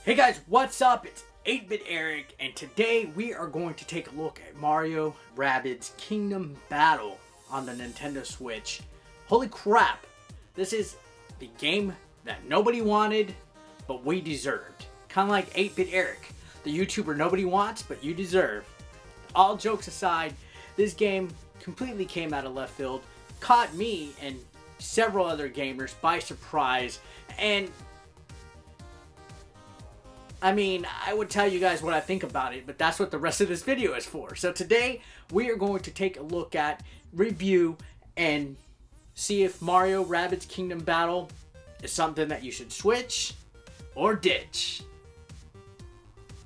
Hey guys, what's up? It's 8-Bit Eric, and today we are going to take a look at Mario Rabbids Kingdom Battle on the Nintendo Switch. Holy crap! This is the game that nobody wanted, but we deserved. Kind of like 8-Bit Eric, the YouTuber nobody wants, but you deserve. All jokes aside, this game completely came out of left field, caught me and several other gamers by surprise, and I mean, I would tell you guys what I think about it, but that's what the rest of this video is for. So today, we are going to take a look at, review, and see if Mario Rabbids Kingdom Battle is something that you should switch or ditch.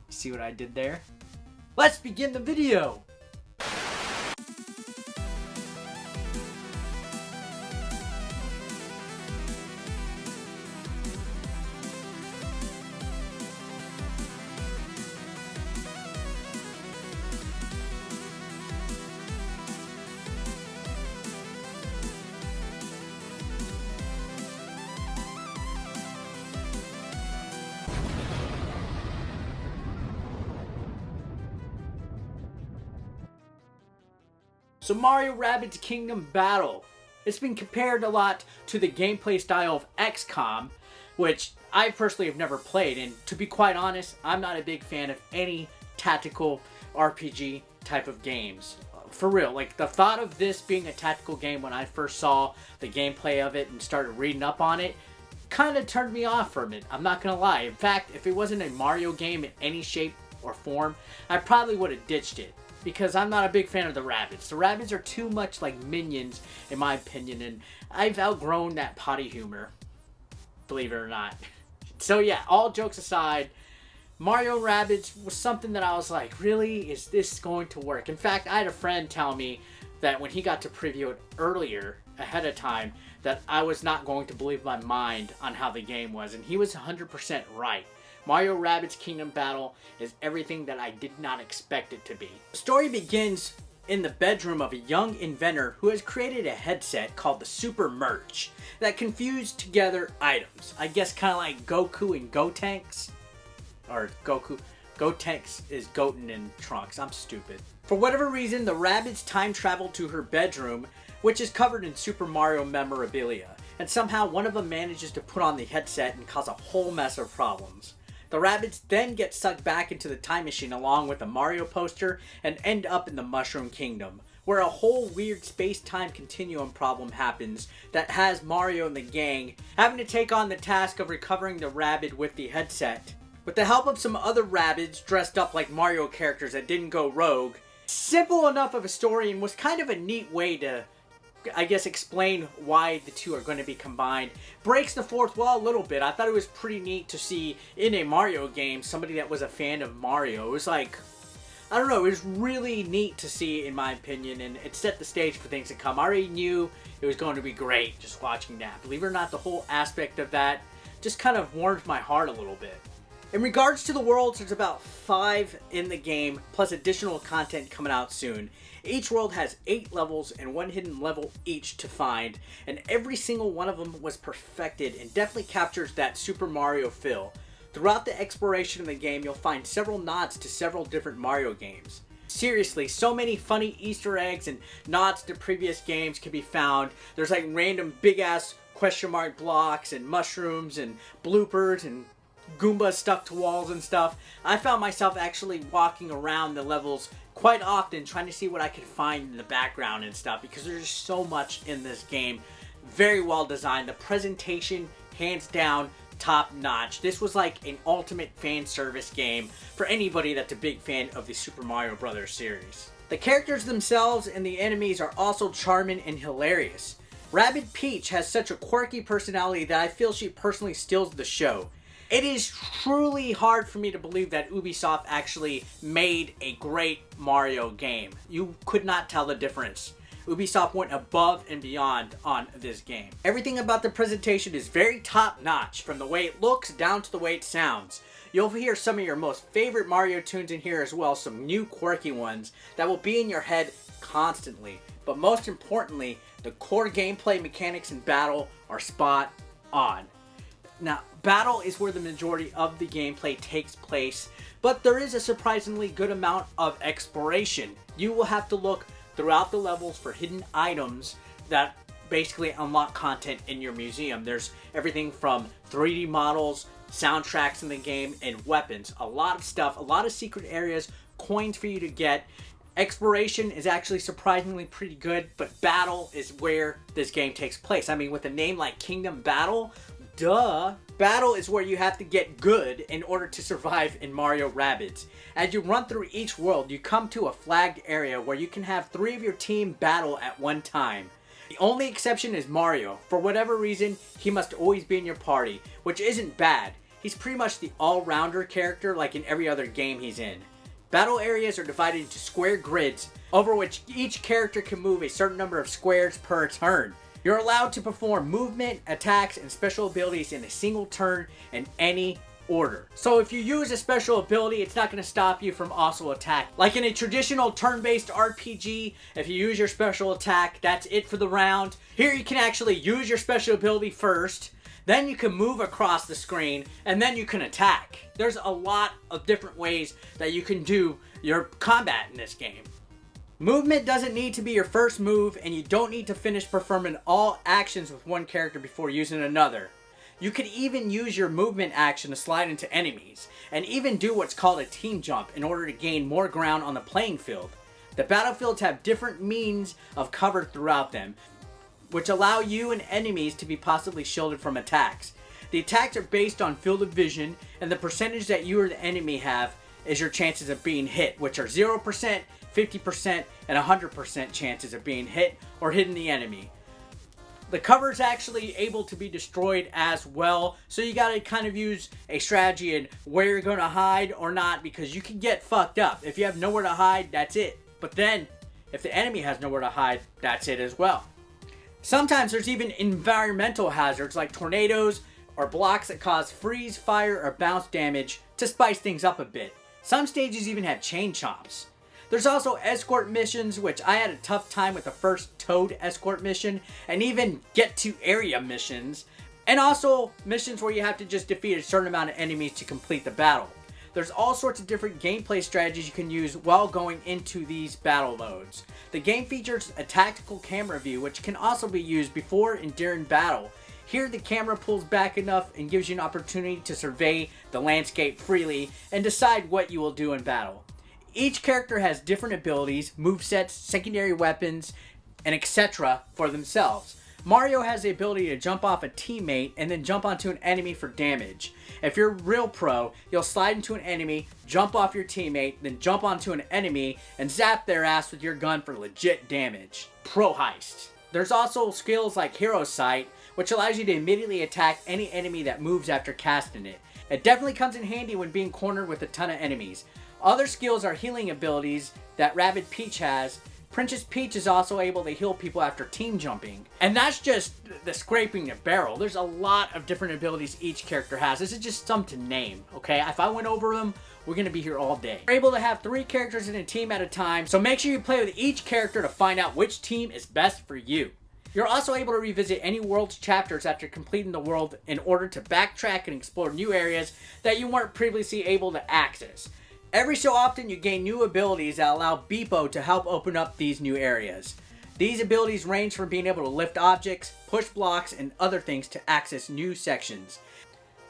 See what I did there? Let's begin the video! So Mario Rabbids Kingdom Battle. It's been compared a lot to the gameplay style of XCOM, which I personally have never played, and to be quite honest, I'm not a big fan of any tactical RPG type of games. For real, like the thought of this being a tactical game when I first saw the gameplay of it and started reading up on it, kind of turned me off from it. I'm not gonna lie. In fact, if it wasn't a Mario game in any shape or form, I probably would have ditched it. Because I'm not a big fan of the Rabbids. The Rabbids are too much like minions, in my opinion, and I've outgrown that potty humor, believe it or not. So yeah, all jokes aside, Mario Rabbids was something that I was like, really? Is this going to work? In fact, I had a friend tell me that when he got to preview it earlier, ahead of time, that I was not going to believe my mind on how the game was, and he was 100% right. Mario Rabbids Kingdom Battle is everything that I did not expect it to be. The story begins in the bedroom of a young inventor who has created a headset called the Super Merch that confused together items. I guess kind of like Goku and Gotenks. Or Gotenks is Goten and Trunks. I'm stupid. For whatever reason, the Rabbids time traveled to her bedroom, which is covered in Super Mario memorabilia. And somehow one of them manages to put on the headset and cause a whole mess of problems. The Rabbids then get sucked back into the time machine along with a Mario poster and end up in the Mushroom Kingdom, where a whole weird space-time continuum problem happens that has Mario and the gang having to take on the task of recovering the Rabbid with the headset. With the help of some other Rabbids dressed up like Mario characters that didn't go rogue, simple enough of a story and was kind of a neat way to, I guess, explain why the two are going to be combined. Breaks the fourth wall a little bit. I thought it was pretty neat to see in a Mario game somebody that was a fan of Mario. It was like, I don't know, it was really neat to see in my opinion, and it set the stage for things to come. I already knew it was going to be great just watching that. Believe it or not, the whole aspect of that just kind of warmed my heart a little bit. In regards to the worlds, there's about 5 in the game, plus additional content coming out soon. Each world has 8 levels and 1 hidden level each to find, and every single one of them was perfected and definitely captures that Super Mario feel. Throughout the exploration of the game, you'll find several nods to several different Mario games. Seriously, so many funny Easter eggs and nods to previous games can be found. There's like random big-ass question mark blocks and mushrooms and bloopers and Goombas stuck to walls and stuff. I found myself actually walking around the levels quite often trying to see what I could find in the background and stuff, because there's just so much in this game. Very well designed. The presentation, hands down, top notch. This was like an ultimate fan service game for anybody that's a big fan of the Super Mario Bros. Series. The characters themselves and the enemies are also charming and hilarious. Rabbid Peach has such a quirky personality that I feel she personally steals the show. It is truly hard for me to believe that Ubisoft actually made a great Mario game. You could not tell the difference. Ubisoft went above and beyond on this game. Everything about the presentation is very top notch, from the way it looks down to the way it sounds. You'll hear some of your most favorite Mario tunes in here, as well as some new quirky ones that will be in your head constantly. But most importantly, the core gameplay mechanics in battle are spot on. Now, battle is where the majority of the gameplay takes place, but there is a surprisingly good amount of exploration. You will have to look throughout the levels for hidden items that basically unlock content in your museum. There's everything from 3D models, soundtracks in the game, and weapons. A lot of stuff, a lot of secret areas, coins for you to get. Exploration is actually surprisingly pretty good, but battle is where this game takes place. I mean, with a name like Kingdom Battle, duh. Battle is where you have to get good in order to survive in Mario Rabbids. As you run through each world, you come to a flagged area where you can have 3 of your team battle at one time. The only exception is Mario. For whatever reason, he must always be in your party, which isn't bad. He's pretty much the all-rounder character like in every other game he's in. Battle areas are divided into square grids, over which each character can move a certain number of squares per turn. You're allowed to perform movement, attacks, and special abilities in a single turn in any order. So if you use a special ability, it's not going to stop you from also attack. Like in a traditional turn-based RPG, if you use your special attack, that's it for the round. Here you can actually use your special ability first, then you can move across the screen, and then you can attack. There's a lot of different ways that you can do your combat in this game. Movement doesn't need to be your first move, and you don't need to finish performing all actions with one character before using another. You could even use your movement action to slide into enemies, and even do what's called a team jump in order to gain more ground on the playing field. The battlefields have different means of cover throughout them, which allow you and enemies to be possibly shielded from attacks. The attacks are based on field of vision, and the percentage that you or the enemy have is your chances of being hit, which are 0%, 50%, and 100% chances of being hit or hitting the enemy. The cover is actually able to be destroyed as well, so you gotta kind of use a strategy in where you're gonna hide or not, because you can get fucked up. If you have nowhere to hide, that's it. But then, if the enemy has nowhere to hide, that's it as well. Sometimes there's even environmental hazards like tornadoes or blocks that cause freeze, fire, or bounce damage to spice things up a bit. Some stages even have chain chomps. There's also escort missions, which I had a tough time with the first Toad escort mission, and even get to area missions, and also missions where you have to just defeat a certain amount of enemies to complete the battle. There's all sorts of different gameplay strategies you can use while going into these battle modes. The game features a tactical camera view, which can also be used before and during battle. Here the camera pulls back enough and gives you an opportunity to survey the landscape freely and decide what you will do in battle. Each character has different abilities, movesets, secondary weapons, and etc. for themselves. Mario has the ability to jump off a teammate and then jump onto an enemy for damage. If you're real pro, you'll slide into an enemy, jump off your teammate, then jump onto an enemy and zap their ass with your gun for legit damage. Pro heist. There's also skills like Hero Sight, which allows you to immediately attack any enemy that moves after casting it. It definitely comes in handy when being cornered with a ton of enemies. Other skills are healing abilities that Rabid Peach has. Princess Peach is also able to heal people after team jumping. And that's just the scraping the barrel. There's a lot of different abilities each character has. This is just some to name, okay? If I went over them, we're going to be here all day. You're able to have 3 characters in a team at a time, so make sure you play with each character to find out which team is best for you. You're also able to revisit any world's chapters after completing the world in order to backtrack and explore new areas that you weren't previously able to access. Every so often you gain new abilities that allow Beepo to help open up these new areas. These abilities range from being able to lift objects, push blocks, and other things to access new sections.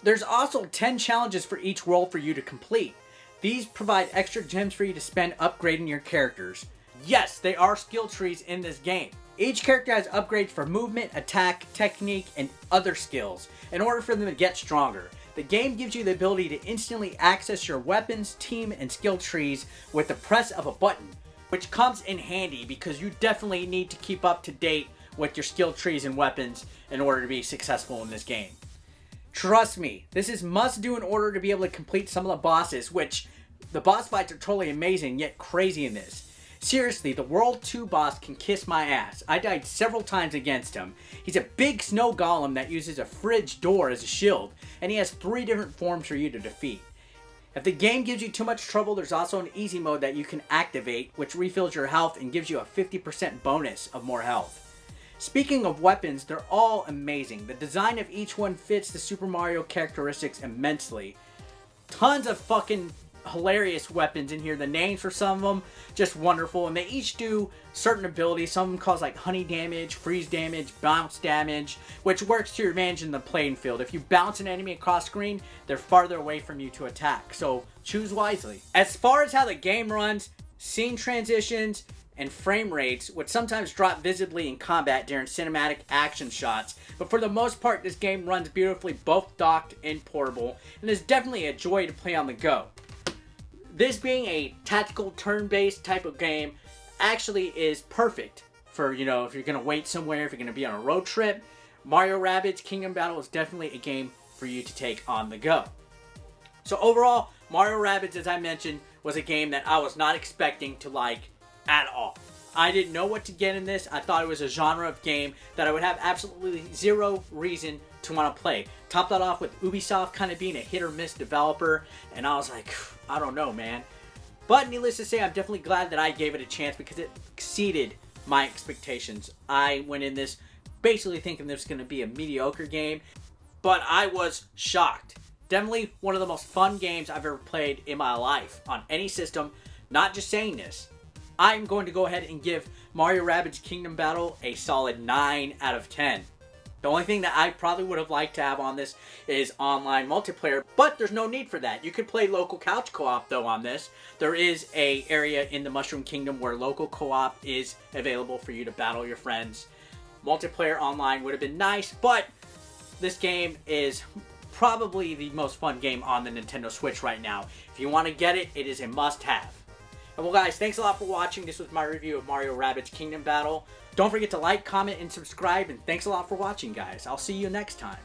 There's also 10 challenges for each world for you to complete. These provide extra gems for you to spend upgrading your characters. Yes, there are skill trees in this game. Each character has upgrades for movement, attack, technique, and other skills in order for them to get stronger. The game gives you the ability to instantly access your weapons, team, and skill trees with the press of a button, which comes in handy because you definitely need to keep up to date with your skill trees and weapons in order to be successful in this game. Trust me, this is must do in order to be able to complete some of the bosses, which the boss fights are totally amazing yet crazy in this. Seriously, the World 2 boss can kiss my ass. I died several times against him. He's a big snow golem that uses a fridge door as a shield, and he has 3 different forms for you to defeat. If the game gives you too much trouble, there's also an easy mode that you can activate, which refills your health and gives you a 50% bonus of more health. Speaking of weapons, they're all amazing. The design of each one fits the Super Mario characteristics immensely. Tons of fucking hilarious weapons in here. The names for some of them, just wonderful. And they each do certain abilities. Some of them cause like honey damage, freeze damage, bounce damage, which works to your advantage in the playing field. If you bounce an enemy across screen, they're farther away from you to attack. So choose wisely. As far as how the game runs, scene transitions, and frame rates would sometimes drop visibly in combat during cinematic action shots, but for the most part this game runs beautifully both docked and portable, and is definitely a joy to play on the go. This being a tactical turn-based type of game actually is perfect for, you know, if you're going to wait somewhere, if you're going to be on a road trip. Mario Rabbids Kingdom Battle is definitely a game for you to take on the go. So overall, Mario Rabbids, as I mentioned, was a game that I was not expecting to like at all. I didn't know what to get in this. I thought it was a genre of game that I would have absolutely zero reason to want to play. Top that off with Ubisoft kind of being a hit or miss developer, and I was like, I don't know, man. But needless to say, I'm definitely glad that I gave it a chance because it exceeded my expectations. I went in this basically thinking this was going to be a mediocre game, but I was shocked. Definitely one of the most fun games I've ever played in my life on any system. Not just saying this. I'm going to go ahead and give Mario Rabbids Kingdom Battle a solid 9 out of 10. The only thing that I probably would have liked to have on this is online multiplayer, but there's no need for that. You could play local couch co-op though on this. There is a area in the Mushroom Kingdom where local co-op is available for you to battle your friends. Multiplayer online would have been nice, but this game is probably the most fun game on the Nintendo Switch right now. If you want to get it, it is a must-have. And well guys, thanks a lot for watching. This was my review of Mario Rabbids Kingdom Battle. Don't forget to like, comment, and subscribe. And thanks a lot for watching, guys. I'll see you next time.